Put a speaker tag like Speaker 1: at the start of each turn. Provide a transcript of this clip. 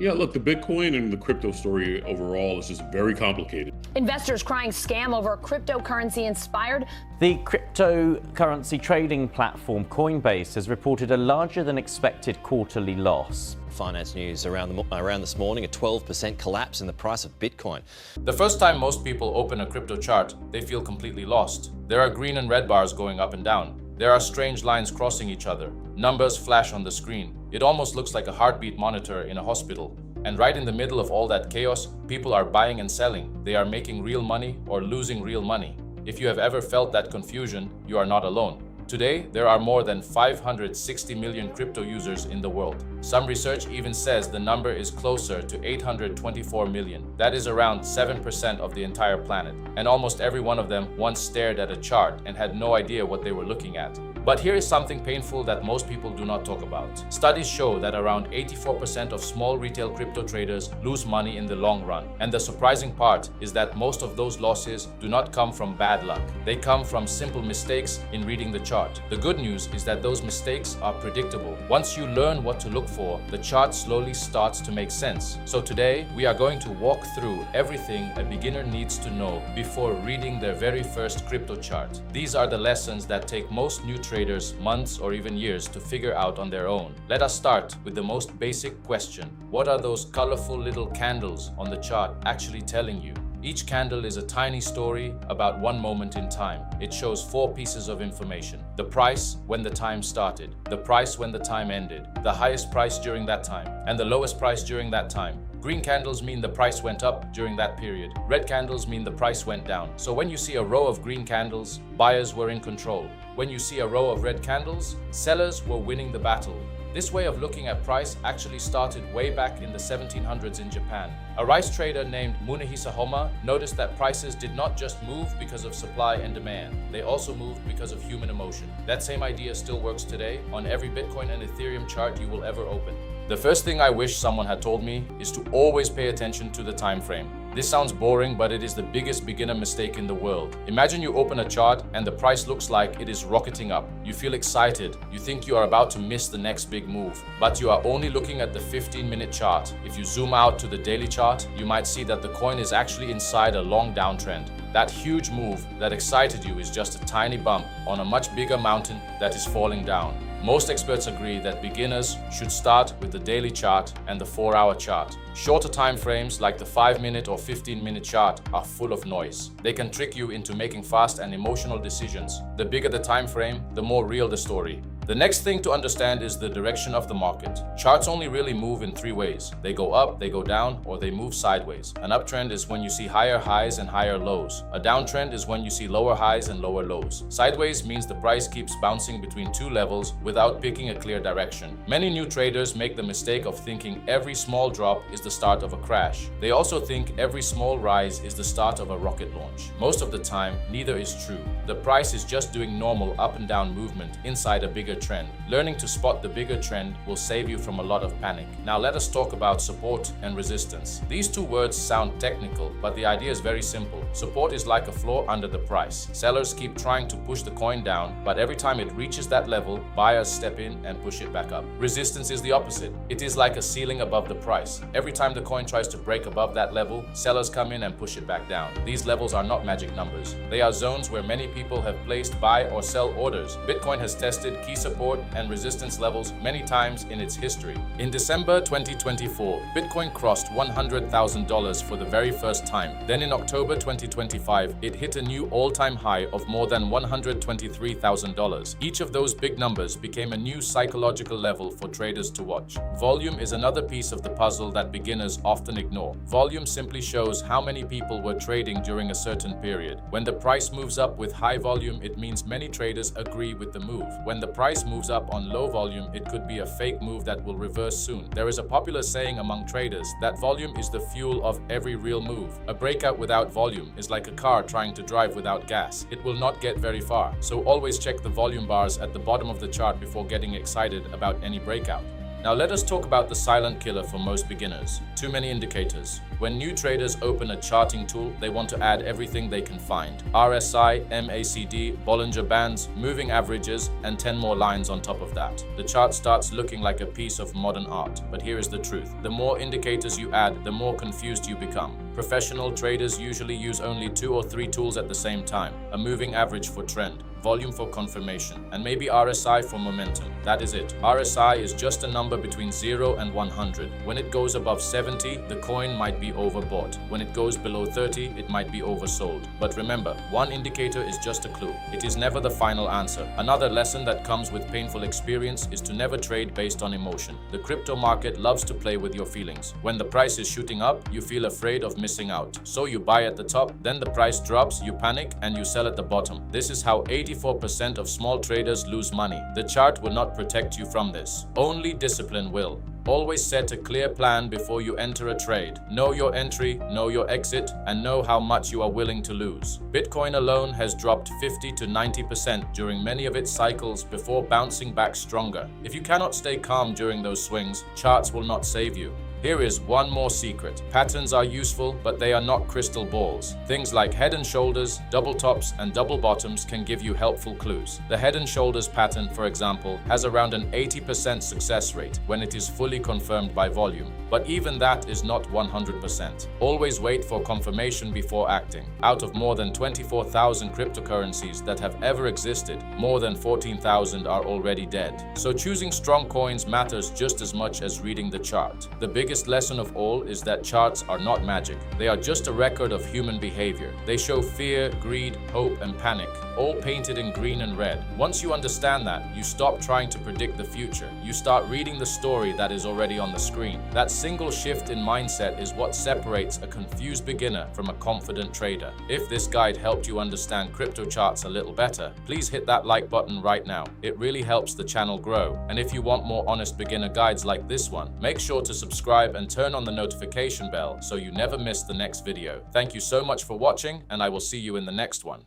Speaker 1: Yeah, look, the Bitcoin and the crypto story overall is just very complicated.
Speaker 2: Investors crying scam over cryptocurrency inspired.
Speaker 3: The cryptocurrency trading platform Coinbase has reported a larger than expected quarterly loss.
Speaker 4: Finance news around this morning, a 12% collapse in the price of Bitcoin.
Speaker 5: The first time most people open a crypto chart, they feel completely lost. There are green and red bars going up and down. There are strange lines crossing each other. Numbers flash on the screen. It almost looks like a heartbeat monitor in a hospital. And right in the middle of all that chaos, people are buying and selling. They are making real money or losing real money. If you have ever felt that confusion, you are not alone. Today, there are more than 560 million crypto users in the world. Some research even says the number is closer to 824 million. That is around 7% of the entire planet. And almost every one of them once stared at a chart and had no idea what they were looking at. But here is something painful that most people do not talk about. Studies show that around 84% of small retail crypto traders lose money in the long run. And the surprising part is that most of those losses do not come from bad luck. They come from simple mistakes in reading the chart. The good news is that those mistakes are predictable. Once you learn what to look for, the chart slowly starts to make sense. So today, we are going to walk through everything a beginner needs to know before reading their very first crypto chart. These are the lessons that take most new traders months or even years to figure out on their own. Let us start with the most basic question. What are those colorful little candles on the chart actually telling you? Each candle is a tiny story about one moment in time. It shows 4 pieces of information. The price when the time started, the price when the time ended, the highest price during that time, and the lowest price during that time. Green candles mean the price went up during that period. Red candles mean the price went down. So when you see a row of green candles, buyers were in control. When you see a row of red candles, sellers were winning the battle. This way of looking at price actually started way back in the 1700s in Japan. A rice trader named Munehisa Homa noticed that prices did not just move because of supply and demand. They also moved because of human emotion. That same idea still works today on every Bitcoin and Ethereum chart you will ever open. The first thing I wish someone had told me is to always pay attention to the time frame. This sounds boring, but it is the biggest beginner mistake in the world. Imagine you open a chart and the price looks like it is rocketing up. You feel excited. You think you are about to miss the next big move, but you are only looking at the 15-minute chart. If you zoom out to the daily chart, you might see that the coin is actually inside a long downtrend. That huge move that excited you is just a tiny bump on a much bigger mountain that is falling down. Most experts agree that beginners should start with the daily chart and the 4-hour chart. Shorter time frames like the 5-minute or 15-minute chart are full of noise. They can trick you into making fast and emotional decisions. The bigger the time frame, the more real the story. The next thing to understand is the direction of the market. Charts only really move in 3 ways. They go up, they go down, or they move sideways. An uptrend is when you see higher highs and higher lows. A downtrend is when you see lower highs and lower lows. Sideways means the price keeps bouncing between 2 levels without picking a clear direction. Many new traders make the mistake of thinking every small drop is the start of a crash. They also think every small rise is the start of a rocket launch. Most of the time, neither is true. The price is just doing normal up and down movement inside a bigger trend. Learning to spot the bigger trend will save you from a lot of panic. Now let us talk about support and resistance. These 2 words sound technical, but the idea is very simple. Support is like a floor under the price. Sellers keep trying to push the coin down, but every time it reaches that level, buyers step in and push it back up. Resistance is the opposite. It is like a ceiling above the price. Every time the coin tries to break above that level, sellers come in and push it back down. These levels are not magic numbers. They are zones where many people have placed buy or sell orders. Bitcoin has tested key support and resistance levels many times in its history. In December 2024, Bitcoin crossed $100,000 for the very first time. Then in October 2025, it hit a new all-time high of more than $123,000. Each of those big numbers became a new psychological level for traders to watch. Volume is another piece of the puzzle that beginners often ignore. Volume simply shows how many people were trading during a certain period. When the price moves up with high volume, it means many traders agree with the move. When the price moves up on low volume, it could be a fake move that will reverse soon. There is a popular saying among traders that volume is the fuel of every real move. A breakout without volume is like a car trying to drive without gas. It will not get very far. So always check the volume bars at the bottom of the chart before getting excited about any breakout. Now let us talk about the silent killer for most beginners. Too many indicators. When new traders open a charting tool, they want to add everything they can find. RSI, MACD, Bollinger Bands, moving averages, and 10 more lines on top of that. The chart starts looking like a piece of modern art. But here is the truth. The more indicators you add, the more confused you become. Professional traders usually use only 2 or 3 tools at the same time. A moving average for trend, volume for confirmation, and maybe RSI for momentum. That is it. RSI is just a number between 0 and 100. When it goes above 70, the coin might be overbought. When it goes below 30, it might be oversold. But remember, one indicator is just a clue. It is never the final answer. Another lesson that comes with painful experience is to never trade based on emotion. The crypto market loves to play with your feelings. When the price is shooting up, you feel afraid of missing out. So you buy at the top, then the price drops, you panic, and you sell at the bottom. This is how 84% of small traders lose money. The chart will not protect you from this. Only discipline will. Always set a clear plan before you enter a trade. Know your entry, know your exit, and know how much you are willing to lose. Bitcoin alone has dropped 50 to 90% during many of its cycles before bouncing back stronger. If you cannot stay calm during those swings, charts will not save you. Here is one more secret. Patterns are useful, but they are not crystal balls. Things like head and shoulders, double tops, and double bottoms can give you helpful clues. The head and shoulders pattern, for example, has around an 80% success rate when it is fully confirmed by volume. But even that is not 100%. Always wait for confirmation before acting. Out of more than 24,000 cryptocurrencies that have ever existed, more than 14,000 are already dead. So choosing strong coins matters just as much as reading the chart. The biggest lesson of all is that charts are not magic. They are just a record of human behavior. They show fear, greed, hope, and panic, all painted in green and red. Once you understand that, you stop trying to predict the future. You start reading the story that is already on the screen. That single shift in mindset is what separates a confused beginner from a confident trader. If this guide helped you understand crypto charts a little better, please hit that like button right now. It really helps the channel grow. And if you want more honest beginner guides like this one, make sure to subscribe and turn on the notification bell so you never miss the next video. Thank you so much for watching, and I will see you in the next one.